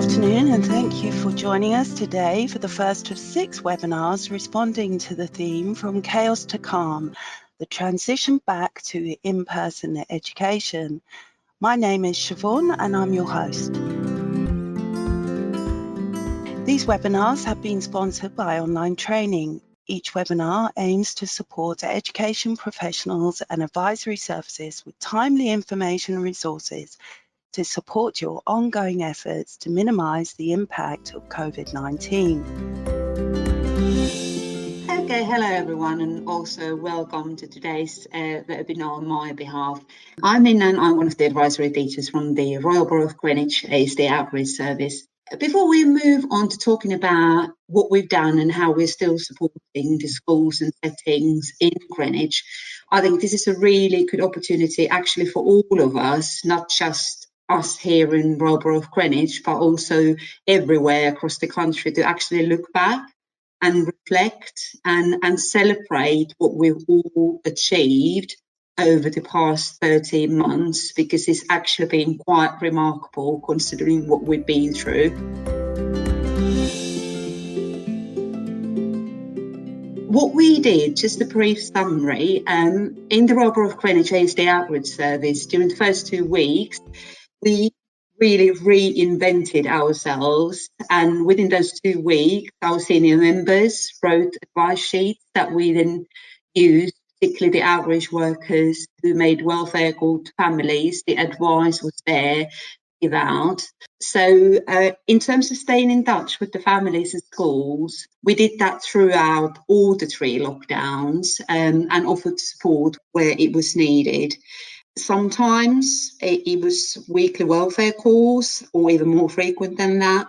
afternoon, and thank you for joining us today for the first of 6 webinars responding to the theme From Chaos to Calm, the transition back to in-person education. My name is Siobhan and I'm your host. These webinars have been sponsored by OnLineTraining. Each webinar aims to support education professionals and advisory services with timely information and resources to support your ongoing efforts to minimise the impact of COVID-19. Okay, hello everyone, and also welcome to today's webinar on my behalf. I'm Minna and I'm one of the advisory teachers from the Royal Borough of Greenwich ASD Outreach Service. Before we move on to talking about what we've done and how we're still supporting the schools and settings in Greenwich, I think this is a really good opportunity actually for all of us, not just us here in Royal Borough of Greenwich, but also everywhere across the country, to actually look back and reflect and celebrate what we've all achieved over the past 13 months, because it's actually been quite remarkable considering what we've been through. What we did, just a brief summary, in the Royal Borough of Greenwich ASD Outreach Service, during the first 2 weeks, we really reinvented ourselves, and within those 2 weeks our senior members wrote advice sheets that we then used, particularly the outreach workers who made welfare call to families. The advice was there to give out. So in terms of staying in touch with the families and schools, we did that throughout all the 3 lockdowns, and offered support where it was needed. Sometimes it was weekly welfare calls, or even more frequent than that.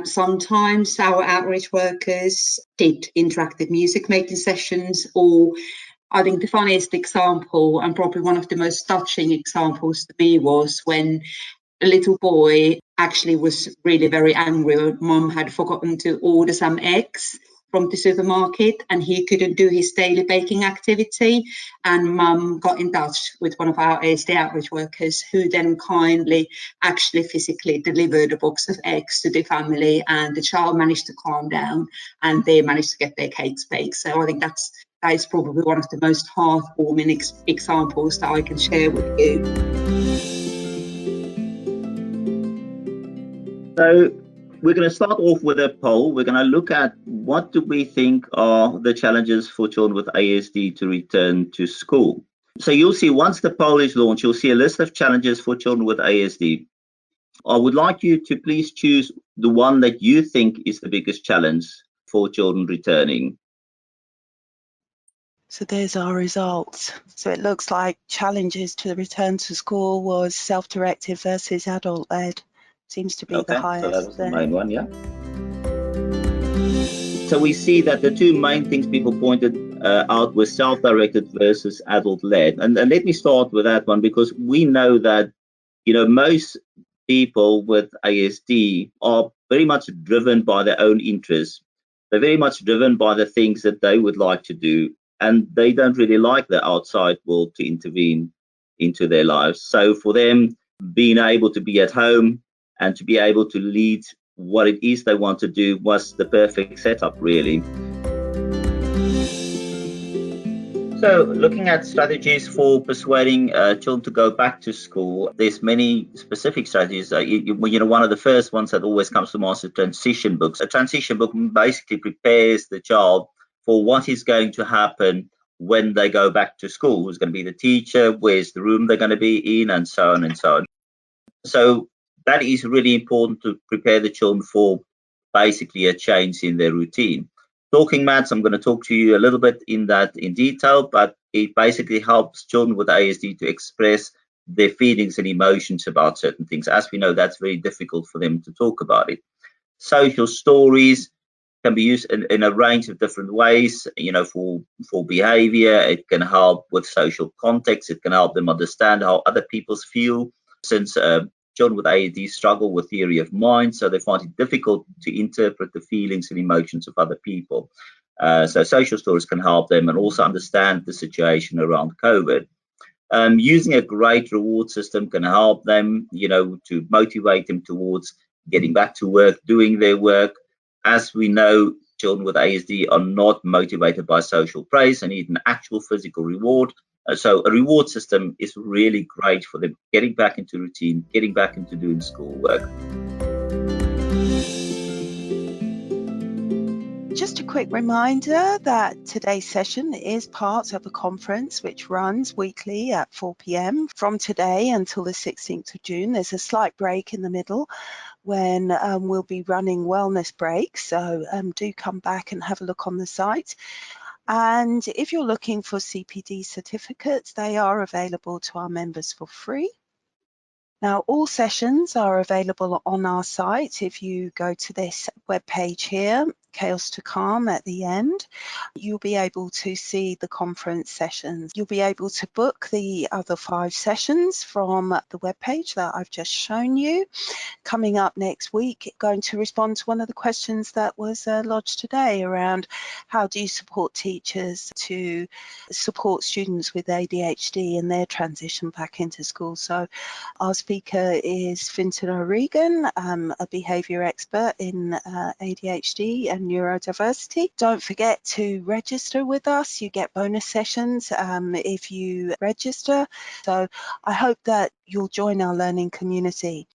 Sometimes our outreach workers did interactive music making sessions, or I think the funniest example, and probably one of the most touching examples to me, was when a little boy actually was really very angry. Mum had forgotten to order some eggs from the supermarket and he couldn't do his daily baking activity, and Mum got in touch with one of our ASD outreach workers, who then kindly actually physically delivered a box of eggs to the family, and the child managed to calm down and they managed to get their cakes baked. So I think that is probably one of the most heartwarming examples that I can share with you. So we're going to start off with a poll. We're going to look at what do we think are the challenges for children with ASD to return to school. So you'll see, once the poll is launched, you'll see a list of challenges for children with ASD. I would like you to please choose the one that you think is the biggest challenge for children returning. So there's our results. So it looks like challenges to the return to school was self-directed versus adult-led. Seems to be the highest. So that was the main one, yeah. So we see that the 2 main things people pointed out were self-directed versus adult-led. And let me start with that one, because we know that, most people with ASD are very much driven by their own interests. They're very much driven by the things that they would like to do, and they don't really like the outside world to intervene into their lives. So for them, being able to be at home and to be able to lead what it is they want to do was the perfect setup, really. So looking at strategies for persuading children to go back to school, there's many specific strategies. One of the first ones that always comes to mind is transition books. A transition book basically prepares the child for what is going to happen when they go back to school. Who's going to be the teacher, where's the room they're going to be in, and so on and so on. So that is really important to prepare the children for basically a change in their routine. Talking mats, I'm going to talk to you a little bit in detail, but it basically helps children with ASD to express their feelings and emotions about certain things. As we know, that's very difficult for them to talk about it. Social stories can be used in a range of different ways, for behavior. It can help with social context. It can help them understand how other people feel, since children with ASD struggle with theory of mind, so they find it difficult to interpret the feelings and emotions of other people. So social stories can help them, and also understand the situation around COVID. Using a great reward system can help them, to motivate them towards getting back to work, doing their work. As we know, children with ASD are not motivated by social praise and need an actual physical reward. So a reward system is really great for them getting back into routine, getting back into doing schoolwork. Just a quick reminder that today's session is part of a conference which runs weekly at 4 p.m. from today until the 16th of June. There's a slight break in the middle when we'll be running wellness breaks, so do come back and have a look on the site. And if you're looking for CPD certificates, they are available to our members for free. Now, all sessions are available on our site. If you go to this webpage here, Chaos to Calm at the end, you'll be able to see the conference sessions. You'll be able to book the other 5 sessions from the webpage that I've just shown you. Coming up next week, going to respond to one of the questions that was lodged today around how do you support teachers to support students with ADHD in their transition back into school. So our speaker is Fintan O'Regan, a behaviour expert in ADHD and neurodiversity. Don't forget to register with us. You get bonus sessions if you register. So I hope that you'll join our learning community.